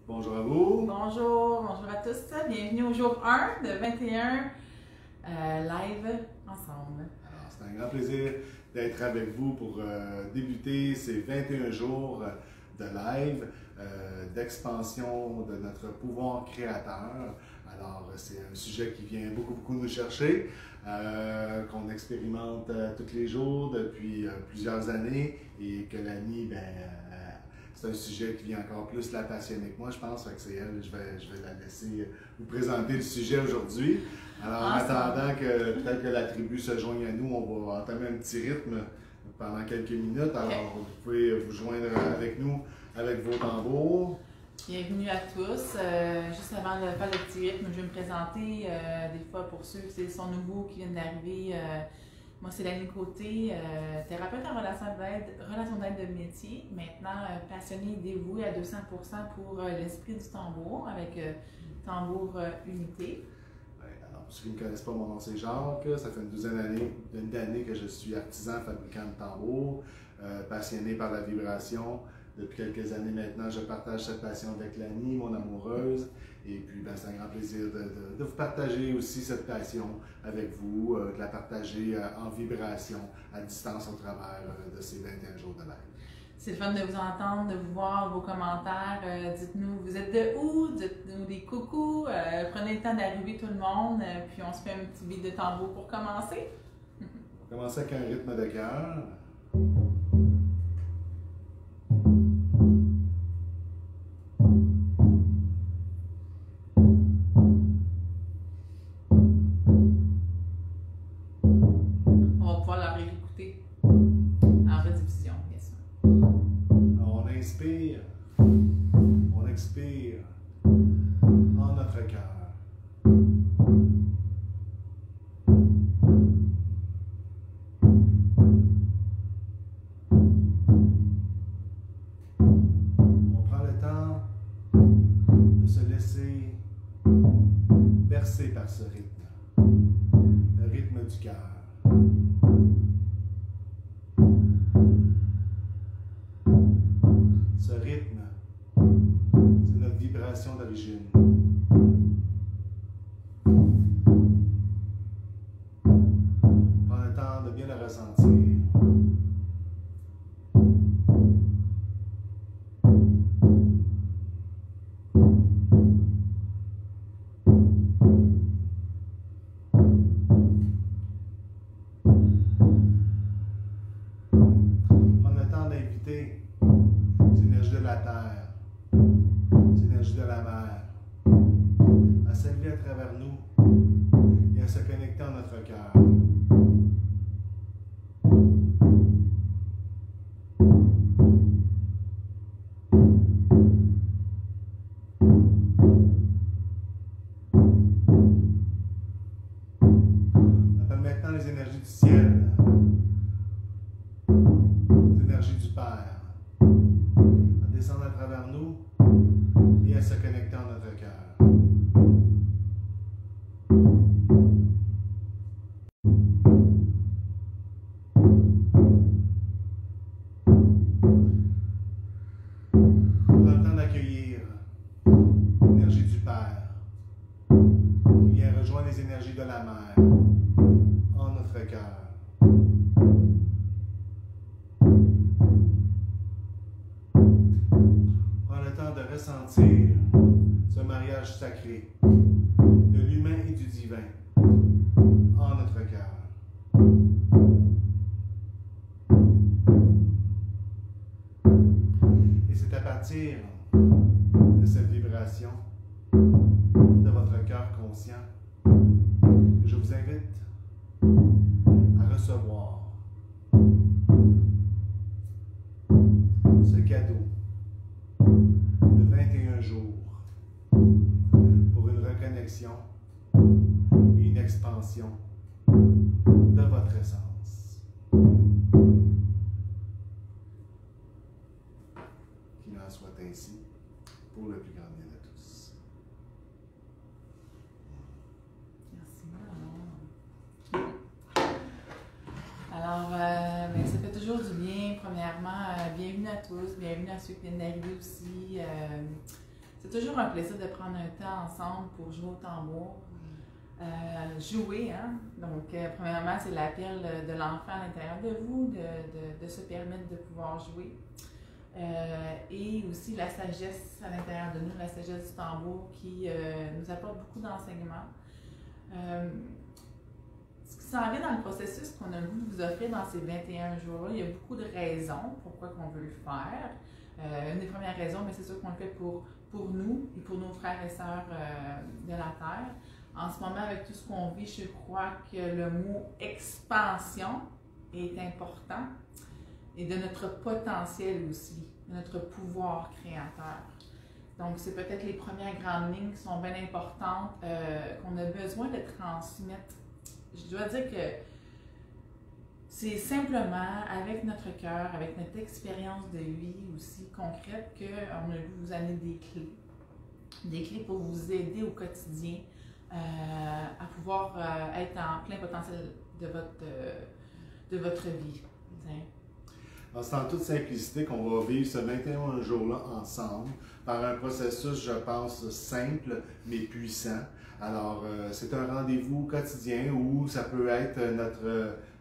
Bonjour à vous. Bonjour à tous. Bienvenue au jour 1 de 21 live ensemble. Alors, c'est un grand plaisir d'être avec vous pour débuter ces 21 jours de live, d'expansion de notre pouvoir créateur. Alors, c'est un sujet qui vient beaucoup nous chercher, qu'on expérimente tous les jours depuis plusieurs années et que Lani, c'est un sujet qui vient encore plus la passionner que moi, je pense. Fait que c'est elle, je vais la laisser vous présenter le sujet aujourd'hui. Alors, en attendant que peut-être que la tribu se joigne à nous, on va entamer un petit rythme pendant quelques minutes. Alors, vous pouvez vous joindre avec nous avec vos tambours. Bienvenue à tous. Juste avant de faire le petit rythme, je vais me présenter. Des fois, pour ceux qui sont nouveaux, qui viennent d'arriver, moi, c'est Lani Côté, thérapeute en relation d'aide de métier, maintenant passionnée et dévouée à 200% pour l'esprit du tambour, avec tambour unité. Alors, pour ceux qui ne me connaissent pas, mon nom c'est Jacques. Ça fait une douzaine d'années que je suis artisan, fabricant de tambours, passionné par la vibration. Depuis quelques années maintenant, je partage cette passion avec Lani, mon amoureuse. Et puis, c'est un grand plaisir de vous partager aussi cette passion avec vous, de la partager en vibration, à distance au travers de ces 21 jours de live. C'est le fun de vous entendre, de vous voir, vos commentaires. Dites-nous, vous êtes de où? Dites-nous des coucous. Prenez le temps d'arriver tout le monde. Puis on se fait un petit beat de tambour pour commencer. On va commencer avec un rythme de cœur. On expire en notre cœur. On prend le temps de se laisser bercer par ce rythme, le rythme du cœur. Ce rythme, c'est notre vibration d'origine. Prends le temps de bien le ressentir. Prends le temps d'inviter l'énergie de la terre, l'énergie de la mer, à s'élever à travers nous et à se connecter en notre cœur. On appelle maintenant les énergies du ciel, les énergies du Père, à descendre à travers nous et à se connecter en notre cœur. Prends le temps d'accueillir l'énergie du Père qui vient rejoindre les énergies de la Mère en notre cœur. Prends le temps de ressentir ce mariage sacré de l'humain et du divin en notre cœur. Et c'est à partir de cette vibration de votre cœur conscient que je vous invite à recevoir ce cadeau de 21 jours pour une reconnexion et une expansion de votre essence. Qu'il en soit ainsi pour le plus grand bien de tous. Merci. Alors, ça fait toujours du bien. Premièrement, bienvenue à tous, bienvenue à ceux qui viennent d'arriver aussi. C'est toujours un plaisir de prendre un temps ensemble pour jouer au tambour. Jouer, hein? Donc, premièrement, c'est l'appel de l'enfant à l'intérieur de vous, de se permettre de pouvoir jouer. Et aussi la sagesse à l'intérieur de nous, la sagesse du tambour qui nous apporte beaucoup d'enseignements. Ce qui s'en vient dans le processus qu'on a le goût de vous offrir dans ces 21 jours-là, il y a beaucoup de raisons pourquoi on veut le faire. Une des premières raisons, c'est sûr qu'on le fait pour nous et pour nos frères et sœurs de la Terre. En ce moment, avec tout ce qu'on vit, je crois que le mot expansion est important et de notre potentiel aussi, de notre pouvoir créateur. Donc, c'est peut-être les premières grandes lignes qui sont bien importantes, qu'on a besoin de transmettre. Je dois dire que c'est simplement avec notre cœur, avec notre expérience de vie aussi concrète, qu'on a voulu vous amener des clés. Des clés pour vous aider au quotidien à pouvoir être en plein potentiel de votre vie. C'est en toute simplicité qu'on va vivre ce 21 jours-là ensemble par un processus, je pense, simple mais puissant. Alors, c'est un rendez-vous quotidien où ça peut être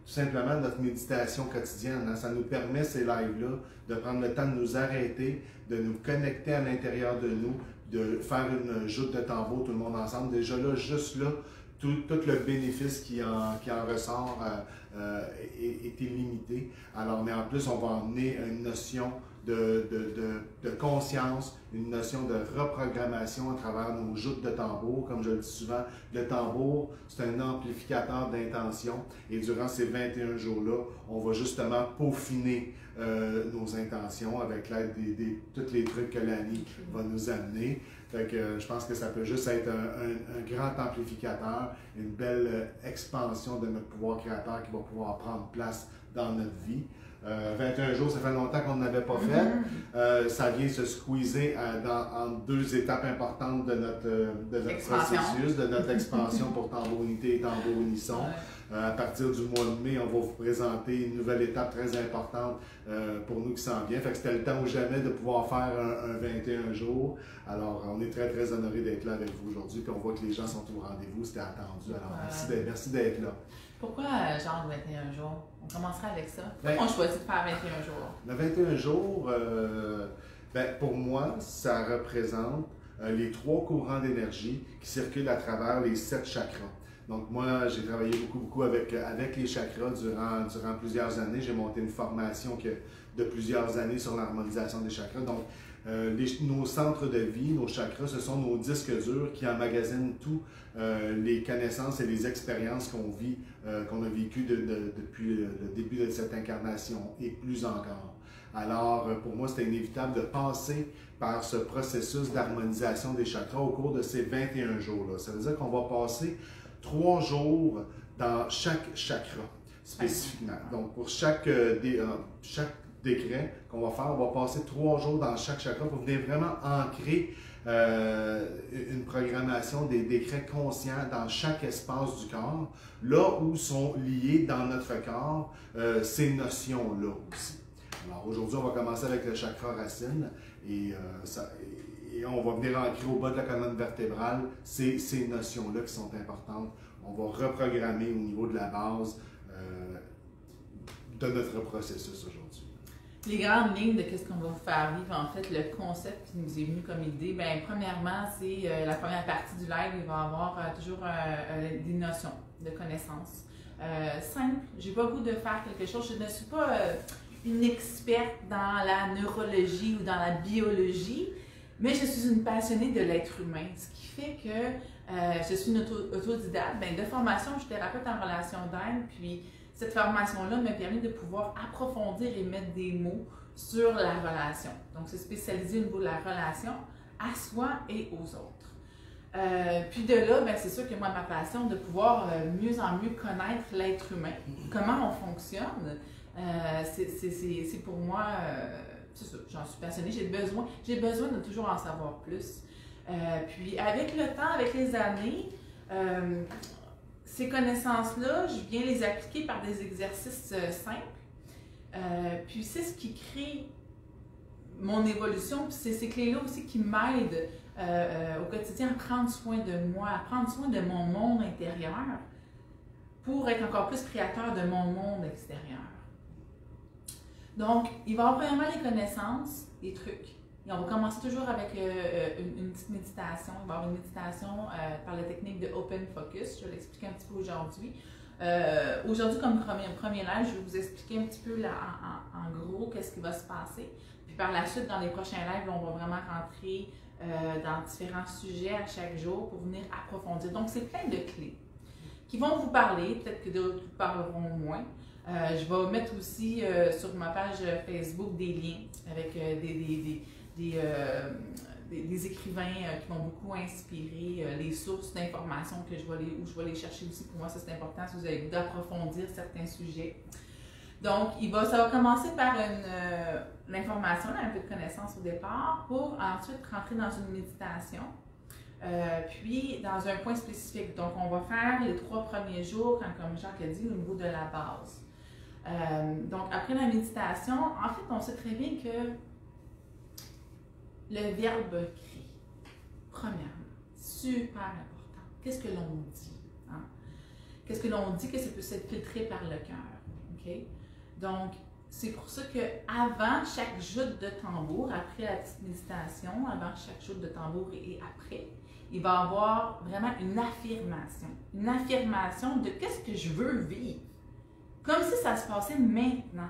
tout simplement notre méditation quotidienne. Hein. Ça nous permet, ces lives-là, de prendre le temps de nous arrêter, de nous connecter à l'intérieur de nous, de faire une joute de tambour tout le monde ensemble. Déjà là, juste là, tout le bénéfice qui en ressort est illimité. Alors, mais en plus, on va emmener une notion de conscience, une notion de reprogrammation à travers nos joutes de tambour. Comme je le dis souvent, le tambour, c'est un amplificateur d'intention. Et durant ces 21 jours-là, on va justement peaufiner nos intentions avec l'aide de tous les trucs que l'année va nous amener. Fait que je pense que ça peut juste être un grand amplificateur, une belle expansion de notre pouvoir créateur qui va pouvoir prendre place dans notre vie. 21 jours, ça fait longtemps qu'on n'avait pas fait. Ça vient se squeezer en deux étapes importantes de notre processus, de notre expansion pour Tambour Unité et Tambour Unisson. À partir du mois de mai, on va vous présenter une nouvelle étape très importante pour nous qui s'en vient. Fait que c'était le temps ou jamais de pouvoir faire un 21 jours. Alors, on est très, très honorés d'être là avec vous aujourd'hui. Puis on voit que les gens sont au rendez-vous. C'était attendu. Alors, merci d'être là. Pourquoi genre 21 jours? On commencera avec ça. Pourquoi on choisit de faire 21 jours? Le 21 jours, pour moi, ça représente les 3 courants d'énergie qui circulent à travers les 7 chakras. Donc moi, j'ai travaillé beaucoup avec les chakras durant plusieurs années. J'ai monté une formation de plusieurs années sur l'harmonisation des chakras. Donc, nos centres de vie, nos chakras, ce sont nos disques durs qui emmagasinent tous les connaissances et les expériences qu'on a vécues depuis le début de cette incarnation et plus encore. Alors, pour moi, c'était inévitable de passer par ce processus d'harmonisation des chakras au cours de ces 21 jours-là. Ça veut dire qu'on va passer 3 jours dans chaque chakra, spécifiquement. Donc, pour chaque décret qu'on va faire, on va passer 3 jours dans chaque chakra pour venir vraiment ancrer une programmation des décrets conscients dans chaque espace du corps, là où sont liées dans notre corps ces notions-là aussi. Alors, aujourd'hui, on va commencer avec le chakra racine et on va venir ancrer au bas de la colonne vertébrale ces notions-là qui sont importantes. On va reprogrammer au niveau de la base de notre processus aujourd'hui. Les grandes lignes de ce qu'on va vous faire vivre, en fait, le concept qui nous est venu comme idée, premièrement, c'est la première partie du live, il va y avoir toujours des notions de connaissances. Simple, j'ai pas le goût de faire quelque chose, je ne suis pas une experte dans la neurologie ou dans la biologie, mais je suis une passionnée de l'être humain, ce qui fait que je suis une autodidacte. De formation, je suis thérapeute en relation d'aide, puis cette formation-là m'a permis de pouvoir approfondir et mettre des mots sur la relation. Donc, c'est spécialisé au niveau de la relation à soi et aux autres. Puis de là, c'est sûr que moi, ma passion de pouvoir mieux en mieux connaître l'être humain, comment on fonctionne, c'est pour moi, c'est ça, j'en suis passionnée, j'ai besoin de toujours en savoir plus. Puis avec le temps, avec les années, ces connaissances-là, je viens les appliquer par des exercices simples. Puis c'est ce qui crée mon évolution, puis c'est ces clés-là aussi qui m'aident au quotidien à prendre soin de moi, à prendre soin de mon monde intérieur pour être encore plus créateur de mon monde extérieur. Donc, il va y avoir premièrement les connaissances, les trucs. Et on va commencer toujours avec une petite méditation. Il va y avoir une méditation par la technique de Open Focus. Je vais l'expliquer un petit peu aujourd'hui. Aujourd'hui, comme premier live, je vais vous expliquer un petit peu là, en gros qu'est-ce qui va se passer. Puis par la suite, dans les prochains lives, on va vraiment rentrer dans différents sujets à chaque jour pour venir approfondir. Donc, c'est plein de clés qui vont vous parler, peut-être que d'autres vous parleront moins. Je vais mettre aussi sur ma page Facebook des liens avec des écrivains qui m'ont beaucoup inspiré, les sources d'informations où je vais les chercher aussi. Pour moi, ça c'est important si vous avez d'approfondir certains sujets. Donc, ça va commencer par l'information, un peu de connaissance au départ, pour ensuite rentrer dans une méditation. Puis, dans un point spécifique. Donc, on va faire les 3 premiers jours, comme Jacques a dit, au niveau de la base. Donc, après la méditation, en fait, on sait très bien que le verbe créer, premièrement, super important. Qu'est-ce que l'on dit? Hein? Qu'est-ce que l'on dit que ça peut s'être filtré par le cœur? Okay? Donc, c'est pour ça qu'avant chaque joute de tambour, après la petite méditation, avant chaque joute de tambour et après, il va y avoir vraiment une affirmation. Une affirmation de qu'est-ce que je veux vivre. Comme si ça se passait maintenant.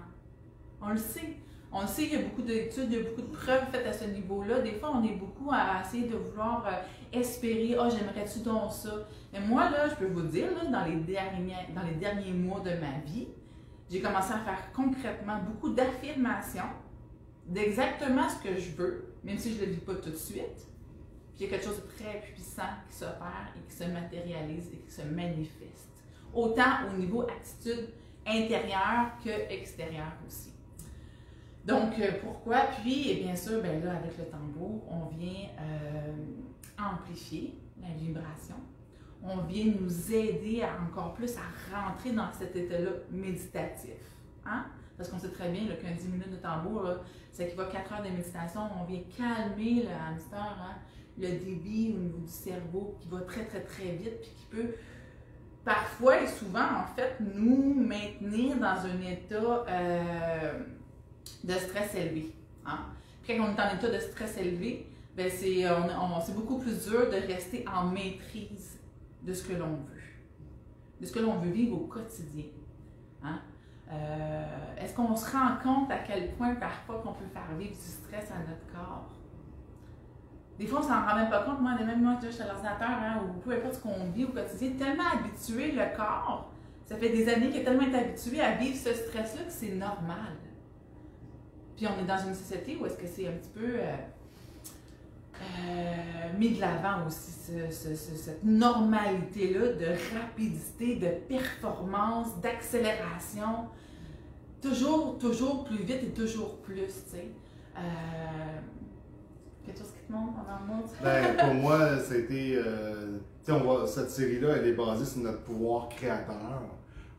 On le sait. On le sait, il y a beaucoup d'études, il y a beaucoup de preuves faites à ce niveau-là. Des fois, on est beaucoup à essayer de vouloir espérer « Ah, j'aimerais-tu donc ça? » Mais moi, là, je peux vous dire, là, dans les derniers mois de ma vie, j'ai commencé à faire concrètement beaucoup d'affirmations d'exactement ce que je veux, même si je ne le vis pas tout de suite. Puis il y a quelque chose de très puissant qui s'opère et qui se matérialise et qui se manifeste. Autant au niveau attitude intérieure que extérieure aussi. Donc, pourquoi? Puis, et bien sûr, ben là, avec le tambour, on vient amplifier la vibration. On vient nous aider encore plus à rentrer dans cet état-là méditatif. Hein? Parce qu'on sait très bien qu'un 10 minutes de tambour, ça équivaut à 4 heures de méditation. On vient calmer le hamster, hein? Le débit au niveau du cerveau qui va très, très, très vite, puis qui peut parfois et souvent, en fait, nous maintenir dans un état de stress élevé. Hein? Puis quand on est en état de stress élevé, ben c'est beaucoup plus dur de rester en maîtrise de ce que l'on veut, de ce que l'on veut vivre au quotidien. Hein? Est-ce qu'on se rend compte à quel point parfois qu'on peut faire vivre du stress à notre corps? Des fois, on s'en rend même pas compte. Moi, même moi, je suis à l'ordinateur, hein, ou peu importe ce qu'on vit au quotidien, tellement habitué le corps, ça fait des années qu'il est tellement habitué à vivre ce stress-là que c'est normal. Puis on est dans une société où est-ce que c'est un petit peu mis de l'avant aussi, cette normalité-là de rapidité, de performance, d'accélération. Toujours plus vite et toujours plus, tu sais. Quelque chose qui te montre, on en montre? Ben, pour moi, ça a été. Cette série-là, elle est basée sur notre pouvoir créateur,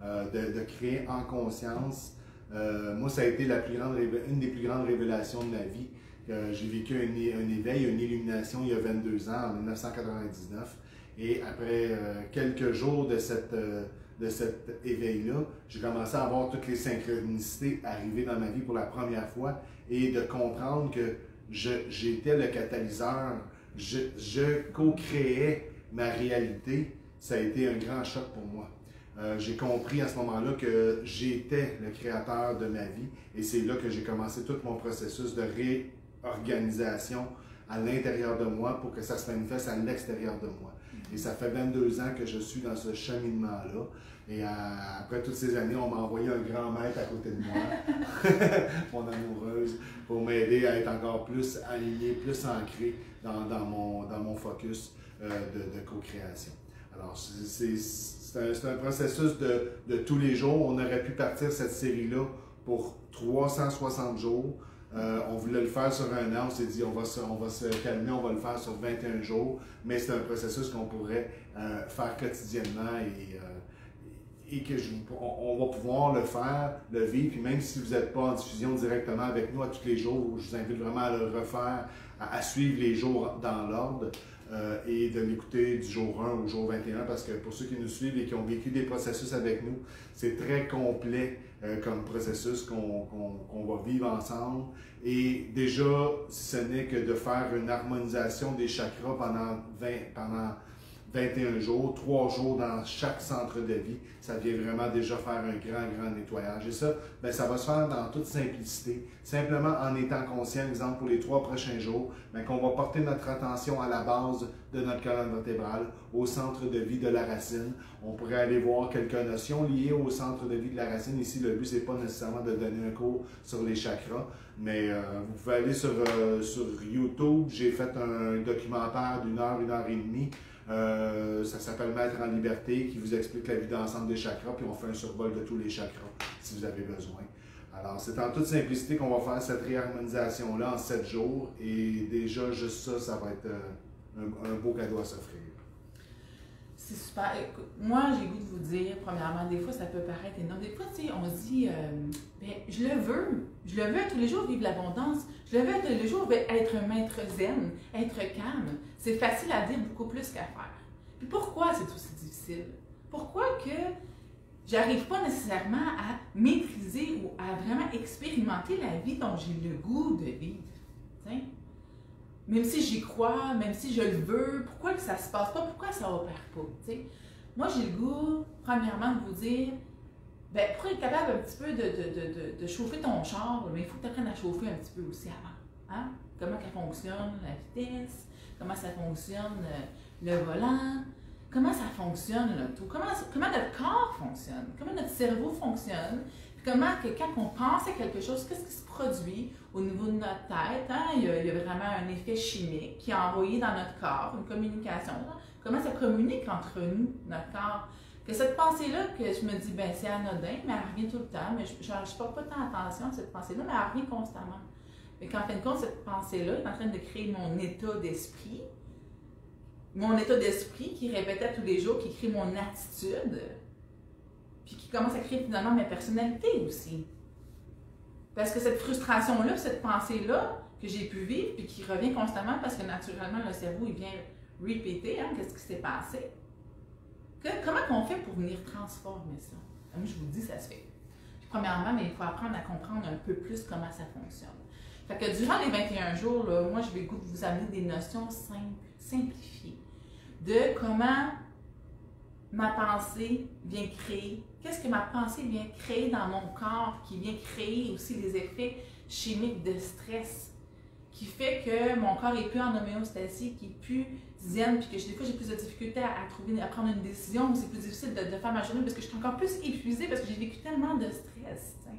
de créer en conscience. Moi, ça a été une des plus grandes révélations de ma vie. J'ai vécu un éveil, une illumination il y a 22 ans, en 1999. Et après quelques jours de cet éveil-là, j'ai commencé à avoir toutes les synchronicités arriver dans ma vie pour la première fois et de comprendre que j'étais le catalyseur, je co-créais ma réalité. Ça a été un grand choc pour moi. J'ai compris à ce moment-là que j'étais le créateur de ma vie et c'est là que j'ai commencé tout mon processus de réorganisation à l'intérieur de moi pour que ça se manifeste à l'extérieur de moi. Et ça fait 22 ans que je suis dans ce cheminement-là. Et après toutes ces années, on m'a envoyé un grand maître à côté de moi, mon amoureuse, pour m'aider à être encore plus aligné, plus ancré dans mon focus de co-création. Alors, c'est un processus de tous les jours. On aurait pu partir cette série-là pour 360 jours. On voulait le faire sur un an, on s'est dit on va se calmer, on va le faire sur 21 jours, mais c'est un processus qu'on pourrait faire quotidiennement et et que on va pouvoir le faire, le vivre. Puis même si vous n'êtes pas en diffusion directement avec nous à tous les jours, je vous invite vraiment à le refaire, à suivre les jours dans l'ordre et de l'écouter du jour 1 au jour 21 parce que pour ceux qui nous suivent et qui ont vécu des processus avec nous, c'est très complet comme processus qu'on va vivre ensemble. Et déjà, si ce n'est que de faire une harmonisation des chakras pendant 21 jours, 3 jours dans chaque centre de vie, ça vient vraiment déjà faire un grand nettoyage. Et ça, bien, ça va se faire dans toute simplicité, simplement en étant conscient, exemple pour les 3 prochains jours, bien, qu'on va porter notre attention à la base de notre colonne vertébrale, au centre de vie de la racine. On pourrait aller voir quelques notions liées au centre de vie de la racine. Ici, le but, ce n'est pas nécessairement de donner un cours sur les chakras, mais vous pouvez aller sur YouTube. J'ai fait un documentaire d'1 heure, 1 heure et demie. Ça s'appelle Mettre en liberté, qui vous explique la vie d'ensemble des chakras, puis on fait un survol de tous les chakras si vous avez besoin. Alors, c'est en toute simplicité qu'on va faire cette réharmonisation-là en 7 jours, et déjà, juste ça, ça va être un beau cadeau à s'offrir. C'est super. Écoute, moi, j'ai le goût de vous dire, premièrement, des fois, ça peut paraître énorme. Des fois, tu sais, on se dit, ben, je le veux tous les jours vivre l'abondance. Je le veux tous les jours être un maître zen, être calme. C'est facile à dire, beaucoup plus qu'à faire. Puis pourquoi c'est aussi difficile? Pourquoi que j'arrive pas nécessairement à maîtriser ou à vraiment expérimenter la vie dont j'ai le goût de vivre? T'sais? Même si j'y crois, même si je le veux, pourquoi que ça se passe pas? Pourquoi ça opère pas? T'sais? Moi, j'ai le goût, premièrement, de vous dire, ben, pour être capable un petit peu de chauffer ton char, il faut que tu apprennes à chauffer un petit peu aussi avant. Hein? Comment ça fonctionne la vitesse, comment ça fonctionne le volant, comment ça fonctionne l'auto, comment notre corps fonctionne, comment notre cerveau fonctionne, puis comment que quand on pense à quelque chose, qu'est-ce qui se produit au niveau de notre tête. Hein? Il y a vraiment un effet chimique qui est envoyé dans notre corps, une communication. Là. Comment ça communique entre nous, notre corps. Que cette pensée-là, que je me dis, ben c'est anodin, mais elle revient tout le temps, mais je ne porte pas tant attention à cette pensée-là, mais elle revient constamment. Et qu'en fin de compte, cette pensée-là est en train de créer mon état d'esprit. Mon état d'esprit qui répétait tous les jours, qui crée mon attitude, puis qui commence à créer finalement ma personnalité aussi. Parce que cette frustration-là, cette pensée-là que j'ai pu vivre, puis qui revient constamment parce que naturellement, le cerveau, il vient répéter, hein, qu'est-ce qui s'est passé. Comment on fait pour venir transformer ça? Moi, je vous dis, ça se fait. Puis, premièrement, mais il faut apprendre à comprendre un peu plus comment ça fonctionne. Fait que durant les 21 jours, là, moi, je vais vous amener des notions simples, simplifiées, de comment ma pensée vient créer. Qu'est-ce que ma pensée vient créer dans mon corps, qui vient créer aussi des effets chimiques de stress, qui fait que mon corps est plus en homéostasie, qui est plus zen, puis que des fois j'ai plus de difficultés à prendre une décision, ou c'est plus difficile de faire ma journée parce que je suis encore plus épuisée parce que j'ai vécu tellement de stress. T'sais.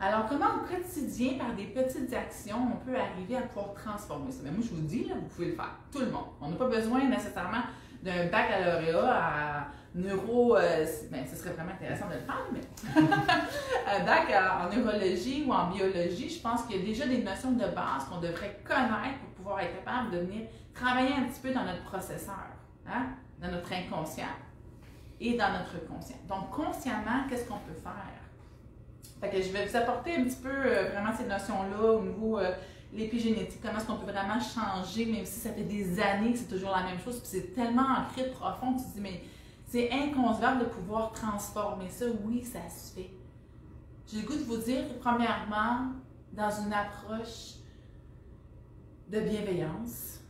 Alors, comment au quotidien, par des petites actions, on peut arriver à pouvoir transformer ça? Mais moi, je vous dis, là, vous pouvez le faire, tout le monde. On n'a pas besoin nécessairement d'un baccalauréat à neuro... ben, ce serait vraiment intéressant de le faire, mais... un bac en neurologie ou en biologie, je pense qu'il y a déjà des notions de base qu'on devrait connaître pour pouvoir être capable de venir travailler un petit peu dans notre processeur, hein? Dans notre inconscient et dans notre conscient. Donc, consciemment, qu'est-ce qu'on peut faire? Fait que je vais vous apporter un petit peu vraiment ces notions-là au niveau l'épigénétique, comment est-ce qu'on peut vraiment changer, même si ça fait des années que c'est toujours la même chose, puis c'est tellement ancré profond que tu te dis, mais c'est inconcevable de pouvoir transformer ça. Oui, ça se fait. J'ai le goût de vous dire, premièrement, dans une approche de bienveillance,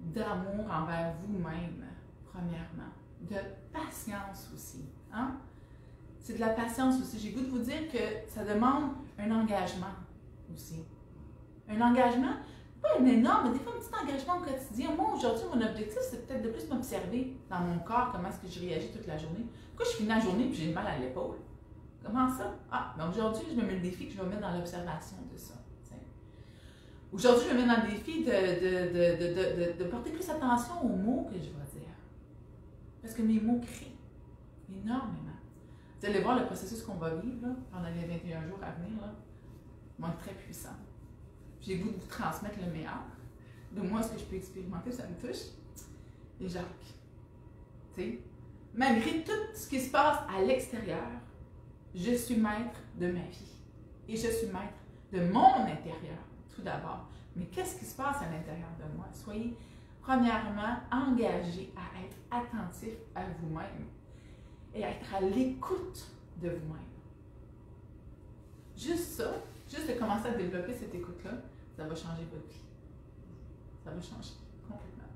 d'amour envers vous-même, premièrement, de patience aussi. Hein? C'est de la patience aussi. J'ai le goût de vous dire que ça demande un engagement aussi. Un engagement, pas un énorme, mais des fois un petit engagement au quotidien. Moi, aujourd'hui, mon objectif, c'est peut-être de plus m'observer dans mon corps, comment est-ce que je réagis toute la journée. Pourquoi je finis la journée et j'ai mal à l'épaule? Comment ça? Ah, mais aujourd'hui, je me mets le défi que je vais mettre dans l'observation de ça. Aujourd'hui, je me mets dans le défi de porter plus attention aux mots que je vais dire. Parce que mes mots crient énormément. Vous allez voir le processus qu'on va vivre là, pendant les 21 jours à venir, là, va être très puissant. J'ai le goût de vous transmettre le meilleur de moi, ce que je peux expérimenter, ça me touche. Et Jacques, tu sais, malgré tout ce qui se passe à l'extérieur, je suis maître de ma vie. Et je suis maître de mon intérieur, tout d'abord. Mais qu'est-ce qui se passe à l'intérieur de moi? Soyez, premièrement, engagés à être attentifs à vous-même et à être à l'écoute de vous-même. Juste ça, juste de commencer à développer cette écoute-là, ça va changer votre vie. Ça va changer complètement.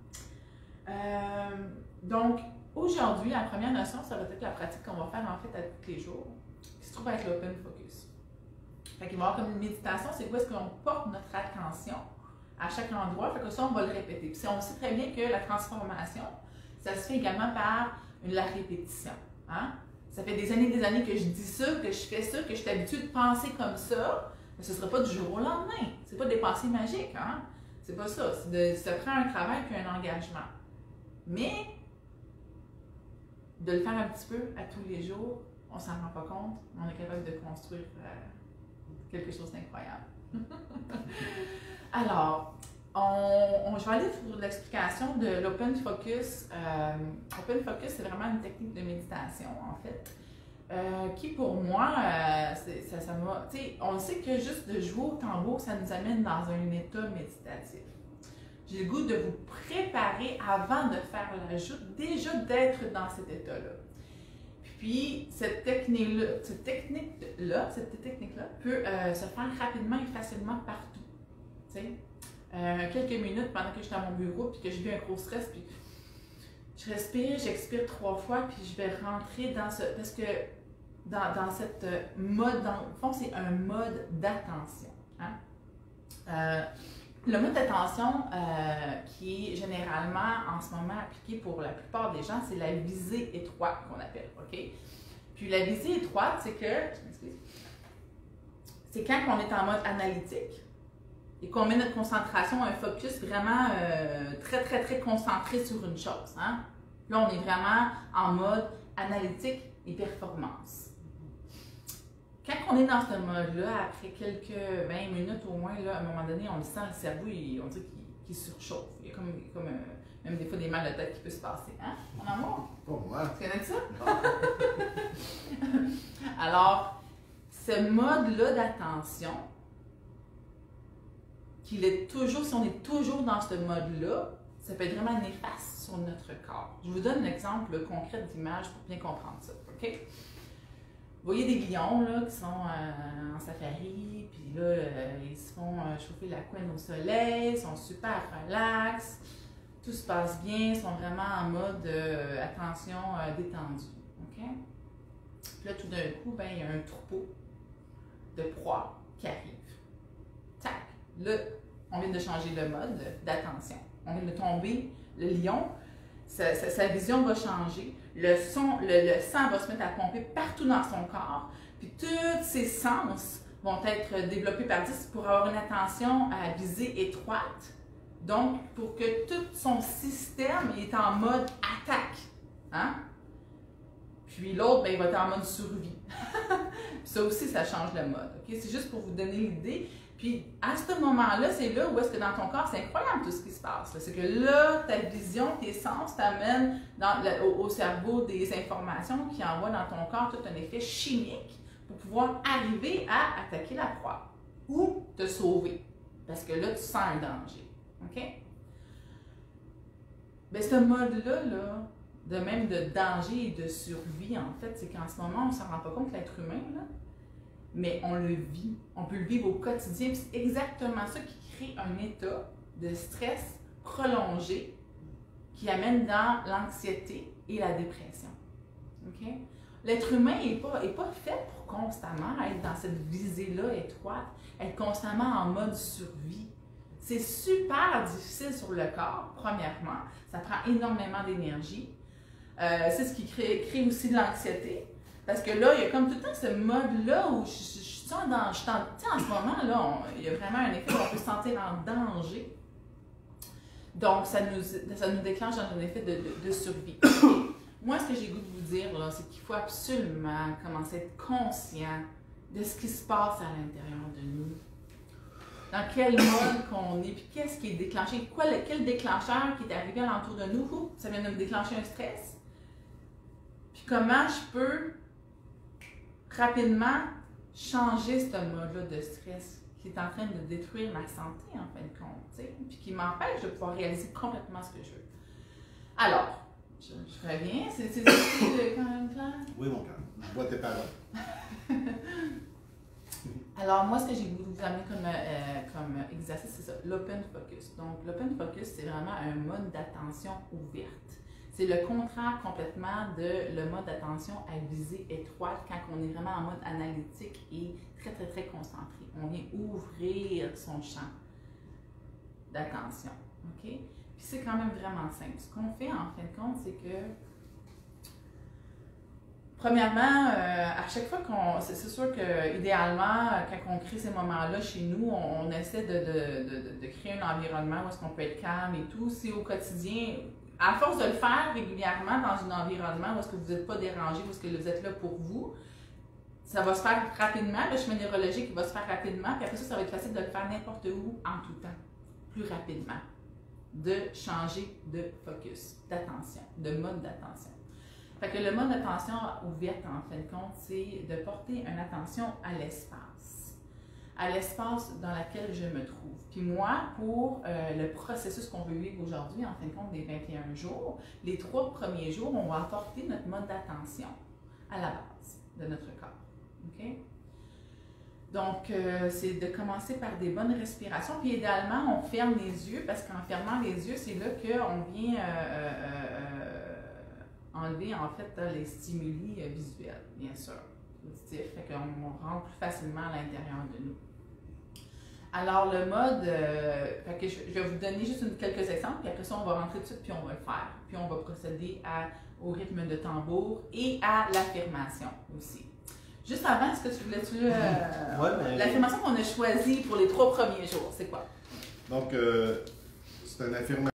Donc, aujourd'hui, la première notion, ça va être la pratique qu'on va faire en fait à tous les jours, qui se trouve être l'open focus. Fait qu'il va y avoir comme une méditation, c'est où est-ce qu'on porte notre attention à chaque endroit, fait que ça, on va le répéter. Puis on sait très bien que la transformation, ça se fait également par la répétition. Hein? Ça fait des années que je dis ça, que je fais ça, que je suis habituée de penser comme ça, mais ce ne sera pas du jour au lendemain. Ce n'est pas des pensées magiques, hein? C'est pas ça. Ça prend un travail et un engagement. Mais de le faire un petit peu à tous les jours, on ne s'en rend pas compte, on est capable de construire quelque chose d'incroyable. Alors, je vais aller sur l'explication de l'Open Focus. Open Focus, c'est vraiment une technique de méditation, en fait, qui pour moi, ça m'a... Tu sais, on sait que juste de jouer au tambour, ça nous amène dans un état méditatif. J'ai le goût de vous préparer avant de faire la joute, déjà d'être dans cet état-là. Puis, cette technique-là peut se faire rapidement et facilement partout. Tu sais, quelques minutes pendant que je suis à mon bureau puis que je vis un gros stress, puis je respire, j'expire 3 fois, puis je vais rentrer dans ce... Parce que dans cette mode, dans le fond, c'est un mode d'attention. Hein? Le mode d'attention qui est généralement en ce moment appliqué pour la plupart des gens, c'est la visée étroite qu'on appelle, OK? Puis la visée étroite, c'est que, c'est quand on est en mode analytique et qu'on met notre concentration, un focus vraiment très, très, très concentré sur une chose. Hein? Là, on est vraiment en mode analytique et performance. Quand on est dans ce mode-là, après quelques 20 minutes au moins, là, à un moment donné, on le sent, le cerveau, on dirait qu'il surchauffe. Il y a comme même des fois des mal de tête qui peuvent se passer. Hein, mon amour? Pas moi. Tu connais ça? Alors, ce mode-là d'attention, qu'il est toujours, si on est toujours dans ce mode-là, ça peut être vraiment néfaste sur notre corps. Je vous donne un exemple concret d'image pour bien comprendre ça. OK? Vous voyez des lions là, qui sont en safari, puis là, ils se font chauffer la couenne au soleil, ils sont super relax, tout se passe bien, ils sont vraiment en mode attention détendue. Okay? Puis là, tout d'un coup, ben, il y a un troupeau de proies qui arrive. Tac! Là, on vient de changer le mode d'attention. On vient de tomber, le lion, sa vision va changer. Le sang va se mettre à pomper partout dans son corps, puis tous ses sens vont être développés par 10 pour avoir une attention à visée étroite. Donc, pour que tout son système est en mode attaque. Hein? Puis l'autre, ben, il va être en mode survie. Ça aussi, ça change le mode. Okay? C'est juste pour vous donner l'idée. Puis à ce moment-là, c'est là où est-ce que dans ton corps, c'est incroyable tout ce qui se passe. C'est que là, ta vision, tes sens t'amènent au cerveau des informations qui envoient dans ton corps tout un effet chimique pour pouvoir arriver à attaquer la proie ou te sauver. Parce que là, tu sens un danger. OK? Bien, ce mode-là, de même de danger et de survie, en fait, c'est qu'en ce moment, on ne s'en rend pas compte, l'être humain, là, mais on le vit. On peut le vivre au quotidien. C'est exactement ça qui crée un état de stress prolongé qui amène dans l'anxiété et la dépression. Okay? L'être humain n'est pas fait pour constamment être dans cette visée-là étroite, être constamment en mode survie. C'est super difficile sur le corps, premièrement. Ça prend énormément d'énergie. C'est ce qui crée aussi de l'anxiété. Parce que là, il y a comme tout le temps ce mode-là où je suis en danger. Tu sais, en ce moment, là, il y a vraiment un effet où on peut se sentir en danger. Donc, ça nous déclenche dans un effet de survie. Moi, ce que j'ai le goût de vous dire, là, c'est qu'il faut absolument commencer à être conscient de ce qui se passe à l'intérieur de nous. Dans quel mode qu'on est, puis qu'est-ce qui est déclenché. Quel déclencheur qui est arrivé alentour de nous, ça vient de me déclencher un stress. Puis comment je peux rapidement changer ce mode-là de stress qui est en train de détruire ma santé, en fin de compte, t'sais, puis qui m'empêche de pouvoir réaliser complètement ce que je veux. Alors, je reviens, c'est quand même clair? Oui, mon cœur, je vois tes paroles. Alors, moi, ce que j'ai voulu vous amener comme exercice, c'est ça, l'open focus. Donc, l'open focus, c'est vraiment un mode d'attention ouverte. C'est le contraire complètement de le mode d'attention à visée étroite quand on est vraiment en mode analytique et très, très, très concentré. On vient ouvrir son champ d'attention. OK? Puis c'est quand même vraiment simple. Ce qu'on fait, en fin de compte, c'est que premièrement, à chaque fois c'est sûr qu'idéalement, quand on crée ces moments-là chez nous, on essaie de créer un environnement où est-ce qu'on peut être calme et tout. Si au quotidien, à force de le faire régulièrement dans un environnement où est-ce que vous n'êtes pas dérangé, où est-ce que vous êtes là pour vous, ça va se faire rapidement, le chemin neurologique va se faire rapidement, puis après ça va être facile de le faire n'importe où, en tout temps, plus rapidement. De changer de focus, d'attention, de mode d'attention. Fait que le mode d'attention ouverte, en fin de compte, c'est de porter une attention à l'espace dans lequel je me trouve. Puis moi, pour le processus qu'on veut vivre aujourd'hui, en fin de compte, des 21 jours, les 3 premiers jours, on va apporter notre mode d'attention à la base de notre corps. OK? Donc, c'est de commencer par des bonnes respirations. Puis idéalement, on ferme les yeux, parce qu'en fermant les yeux, c'est là qu'on vient enlever en fait les stimuli visuels, bien sûr, auditifs, fait qu'on rentre plus facilement à l'intérieur de nous. Alors le mode, fait que je vais vous donner juste quelques exemples, puis après ça on va rentrer tout de suite, puis on va le faire. Puis on va procéder au rythme de tambour et à l'affirmation aussi. Juste avant, est-ce que tu voulais-tu... l'affirmation qu'on a choisie pour les 3 premiers jours, c'est quoi? Donc, c'est une affirmation